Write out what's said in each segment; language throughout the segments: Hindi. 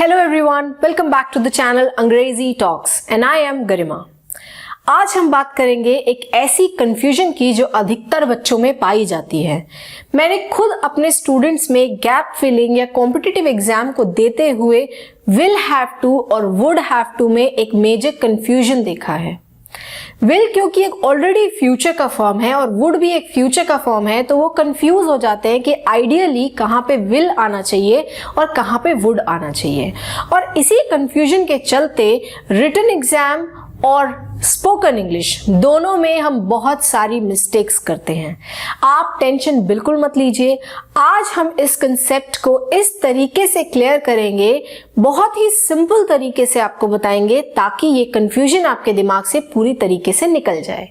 Hello everyone, welcome back to the channel अंग्रेजी टॉक्स and I am गरिमा। आज हम बात करेंगे एक ऐसी कंफ्यूजन की जो अधिकतर बच्चों में पाई जाती है। मैंने खुद अपने स्टूडेंट्स में गैप फिलिंग या कॉम्पिटिटिव एग्जाम को देते हुए विल हैव टू और वुड हैव टू में एक मेजर कंफ्यूजन देखा है। विल क्योंकि एक ऑलरेडी फ्यूचर का फॉर्म है और वुड भी एक फ्यूचर का फॉर्म है, तो वो कंफ्यूज हो जाते हैं कि आइडियली कहाँ पे विल आना चाहिए और कहाँ पे वुड आना चाहिए। और इसी कंफ्यूजन के चलते रिटन एग्जाम और स्पोकन इंग्लिश दोनों में हम बहुत सारी मिस्टेक्स करते हैं। आप टेंशन बिल्कुल मत लीजिए, आज हम इस कंसेप्ट को इस तरीके से क्लियर करेंगे, बहुत ही सिंपल तरीके से आपको बताएंगे ताकि ये कंफ्यूजन आपके दिमाग से पूरी तरीके से निकल जाए।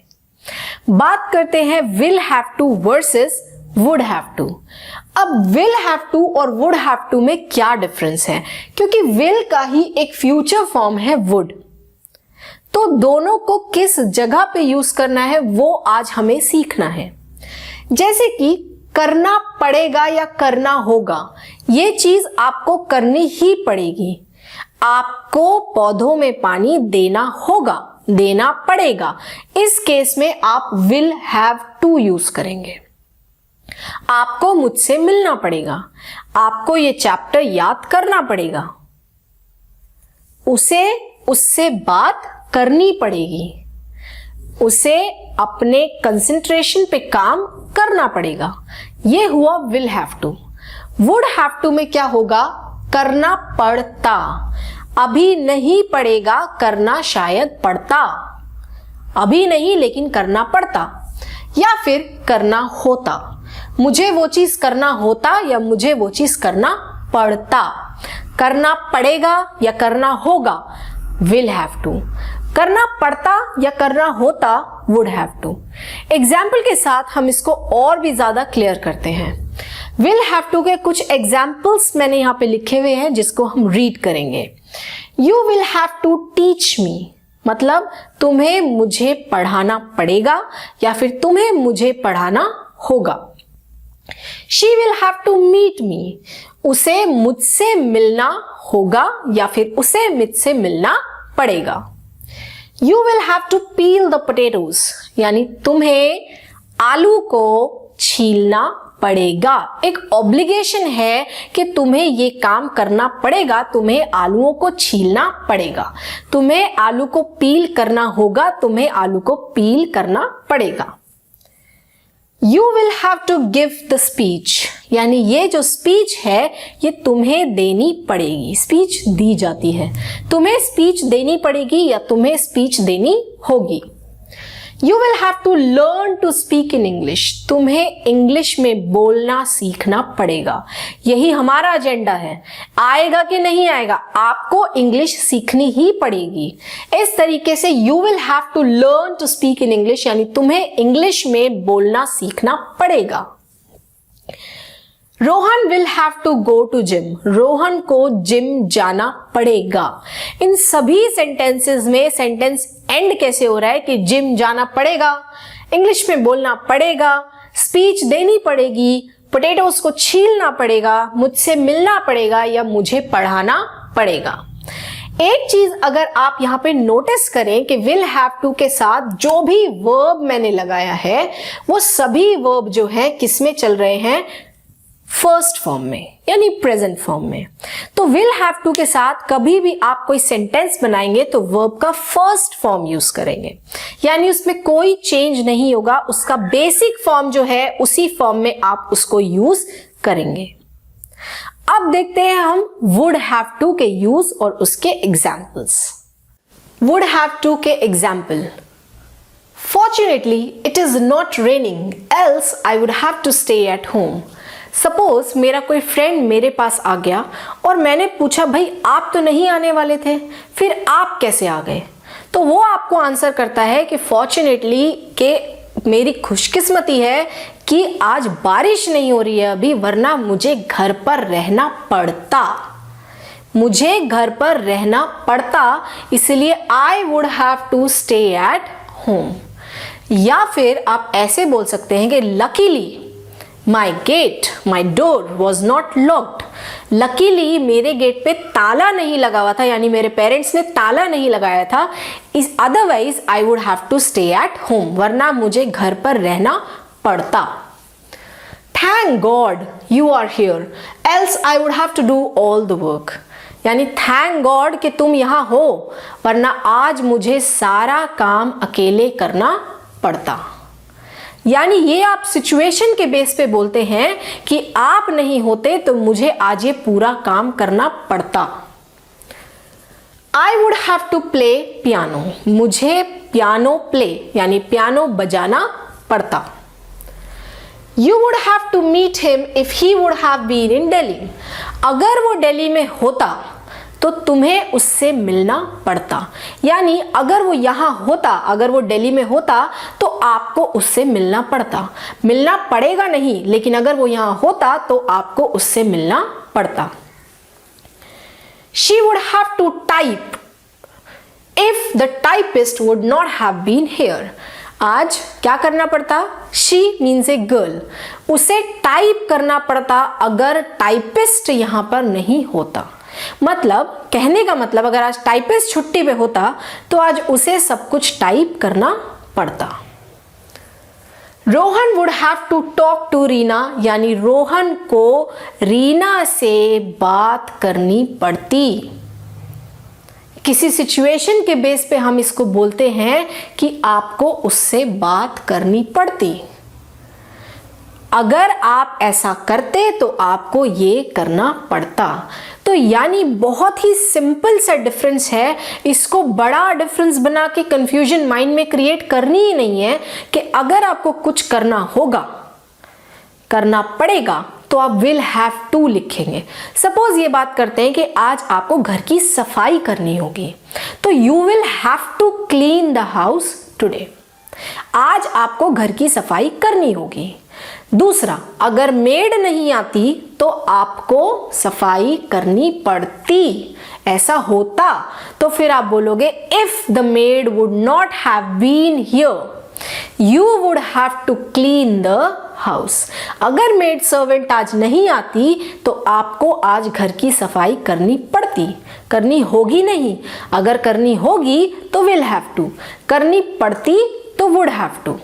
बात करते हैं will have to versus would have to. अब विल हैव टू और वुड हैव टू में क्या डिफरेंस है, क्योंकि विल का ही एक फ्यूचर फॉर्म है वुड, तो दोनों को किस जगह पे यूज करना है वो आज हमें सीखना है। जैसे कि करना पड़ेगा या करना होगा, ये चीज आपको करनी ही पड़ेगी। आपको पौधों में पानी देना होगा, देना पड़ेगा। इस केस में आप विल हैव टू यूज करेंगे। आपको मुझसे मिलना पड़ेगा, आपको ये चैप्टर याद करना पड़ेगा, उससे बात करनी पड़ेगी, उसे अपने कंसंट्रेशन पे काम करना पड़ेगा। ये हुआ will have to. Would have to में क्या होगा, करना पड़ता। अभी नहीं पड़ेगा, करना शायद पड़ता। अभी नहीं लेकिन करना पड़ता, या फिर करना होता। मुझे वो चीज करना होता या मुझे वो चीज करना पड़ता। करना पड़ेगा या करना होगा, विल हैव टू। करना पड़ता या करना होता, वुड हैव टू। एग्जाम्पल के साथ हम इसको और भी ज्यादा क्लियर करते हैं। विल हैव टू के कुछ एग्जाम्पल्स मैंने यहां पे लिखे हुए हैं जिसको हम रीड करेंगे। You will have to teach me, मतलब तुम्हें मुझे पढ़ाना पड़ेगा या फिर तुम्हें मुझे पढ़ाना होगा। She will have to meet me, उसे मुझसे मिलना होगा या फिर उसे मुझसे मिलना पड़ेगा। You will have to peel the potatoes, यानी तुम्हें आलू को छीलना पड़ेगा। एक ऑब्लिगेशन है कि तुम्हें ये काम करना पड़ेगा, तुम्हें आलूओं को छीलना पड़ेगा। तुम्हें आलू को पील करना होगा, तुम्हें आलू को पील करना पड़ेगा। You will have to give the speech, यानी ये जो स्पीच है ये तुम्हें देनी पड़ेगी। स्पीच दी जाती है, तुम्हें स्पीच देनी पड़ेगी या तुम्हें स्पीच देनी होगी। You will have to learn to speak in English, तुम्हें इंग्लिश में बोलना सीखना पड़ेगा। यही हमारा एजेंडा है। आएगा कि नहीं आएगा, आपको इंग्लिश सीखनी ही पड़ेगी। इस तरीके से you will have to learn to speak in English, यानी तुम्हें इंग्लिश में बोलना सीखना पड़ेगा। Rohan will have to go to gym, Rohan को जिम जाना पड़ेगा। इन सभी सेंटेंसेस में सेंटेंस एंड कैसे हो रहा है कि जिम जाना पड़ेगा, इंग्लिश में बोलना पड़ेगा, स्पीच देनी पड़ेगी, पोटैटोज को छीलना पड़ेगा, मुझसे मिलना पड़ेगा या मुझे पढ़ाना पड़ेगा। एक चीज अगर आप यहां पे नोटिस करें कि विल हैव टू के साथ जो भी वर्ब मैंने लगाया है वो सभी वर्ब जो है किसमें चल रहे हैं, फर्स्ट फॉर्म में, यानी प्रेजेंट फॉर्म में। तो विल हैव टू के साथ कभी भी आप कोई सेंटेंस बनाएंगे तो वर्ब का फर्स्ट फॉर्म यूज करेंगे, यानी उसमें कोई चेंज नहीं होगा। उसका बेसिक फॉर्म जो है उसी फॉर्म में आप उसको यूज करेंगे। अब देखते हैं हम वुड हैव टू के यूज और उसके एग्जाम्पल्स। वुड हैव टू के example, fortunately it is not raining else I would have to stay at home. Suppose मेरा कोई फ्रेंड मेरे पास आ गया और मैंने पूछा भाई आप तो नहीं आने वाले थे, फिर आप कैसे आ गए? तो वो आपको आंसर करता है कि फॉर्चुनेटली के मेरी खुशकिस्मती है कि आज बारिश नहीं हो रही है अभी, वरना मुझे घर पर रहना पड़ता। मुझे घर पर रहना पड़ता, इसलिए I would have to stay at home. या फिर आप ऐसे बोल सकते हैं कि luckily my gate, my door was not locked. Luckily मेरे गेट पे ताला नहीं लगा हुआ था, यानी मेरे पेरेंट्स ने ताला नहीं लगाया था। इस otherwise I would have to stay at home, वरना मुझे घर पर रहना पड़ता। Thank God you are here else I would have to do all the work. यानी थैंक गॉड कि तुम यहां हो, वरना आज मुझे सारा काम अकेले करना पड़ता। यानी ये आप सिचुएशन के बेस पे बोलते हैं कि आप नहीं होते तो मुझे आज ये पूरा काम करना पड़ता। I would have to play piano, मुझे पियानो प्ले यानी पियानो बजाना पड़ता। You would have to meet him if he would have been in Delhi, अगर वो दिल्ली में होता तो तुम्हें उससे मिलना पड़ता। यानी अगर वो यहां होता, अगर वो दिल्ली में होता तो आपको उससे मिलना पड़ता। मिलना पड़ेगा नहीं, लेकिन अगर वो यहां होता तो आपको उससे मिलना पड़ता। She would have to type if the typist would not have been here. आज क्या करना पड़ता? शी मीन्स ए गर्ल, उसे टाइप करना पड़ता अगर टाइपिस्ट यहां पर नहीं होता। मतलब कहने का मतलब अगर आज टाइपिस्ट छुट्टी पे होता तो आज उसे सब कुछ टाइप करना पड़ता। Rohan would have to talk to Reena, यानी रोहन को रीना से बात करनी पड़ती। किसी सिचुएशन के बेस पे हम इसको बोलते हैं कि आपको उससे बात करनी पड़ती। अगर आप ऐसा करते तो आपको ये करना पड़ता। तो यानी बहुत ही सिंपल सा डिफरेंस है, इसको बड़ा डिफरेंस बना के कंफ्यूजन माइंड में क्रिएट करनी ही नहीं है कि अगर आपको कुछ करना होगा, करना पड़ेगा, तो आप विल हैव टू लिखेंगे। सपोज ये बात करते हैं कि आज आपको घर की सफाई करनी होगी, तो you will have to clean the house today. आज आपको घर की सफाई करनी होगी। दूसरा, अगर मेड नहीं आती तो आपको सफाई करनी पड़ती। ऐसा होता तो फिर आप बोलोगे if the maid would not have been here you would have to clean the house. अगर मेड सर्वेंट आज नहीं आती तो आपको आज घर की सफाई करनी पड़ती। करनी होगी नहीं, अगर करनी होगी तो विल हैव टू, करनी पड़ती तो would have to.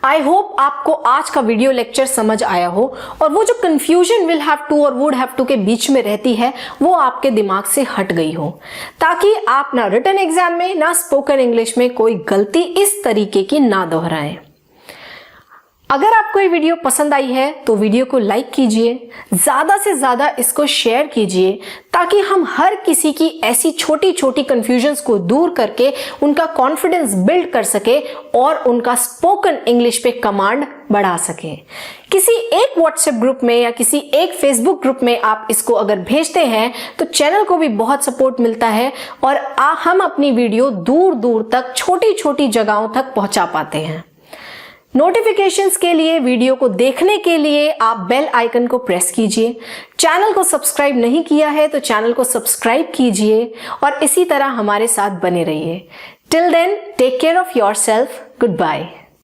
I hope आपको आज का वीडियो लेक्चर समझ आया हो और वो जो कंफ्यूजन विल हैव टू और वुड हैव टू के बीच में रहती है वो आपके दिमाग से हट गई हो, ताकि आप ना रिटन एग्जाम में ना स्पोकन इंग्लिश में कोई गलती इस तरीके की ना दोहराएं। अगर आपको ये वीडियो पसंद आई है तो वीडियो को लाइक कीजिए, ज्यादा से ज्यादा इसको शेयर कीजिए, ताकि हम हर किसी की ऐसी छोटी छोटी कंफ्यूजन्स को दूर करके उनका कॉन्फिडेंस बिल्ड कर सके और उनका स्पोकन इंग्लिश पे कमांड बढ़ा सके। किसी एक व्हाट्सएप ग्रुप में या किसी एक फेसबुक ग्रुप में आप इसको अगर भेजते हैं तो चैनल को भी बहुत सपोर्ट मिलता है और हम अपनी वीडियो दूर दूर तक छोटी छोटी जगहों तक पहुंचा पाते हैं। नोटिफिकेशंस के लिए, वीडियो को देखने के लिए आप बेल आइकन को प्रेस कीजिए। चैनल को सब्सक्राइब नहीं किया है तो चैनल को सब्सक्राइब कीजिए और इसी तरह हमारे साथ बने रहिए। Till then, take care of yourself. Good bye.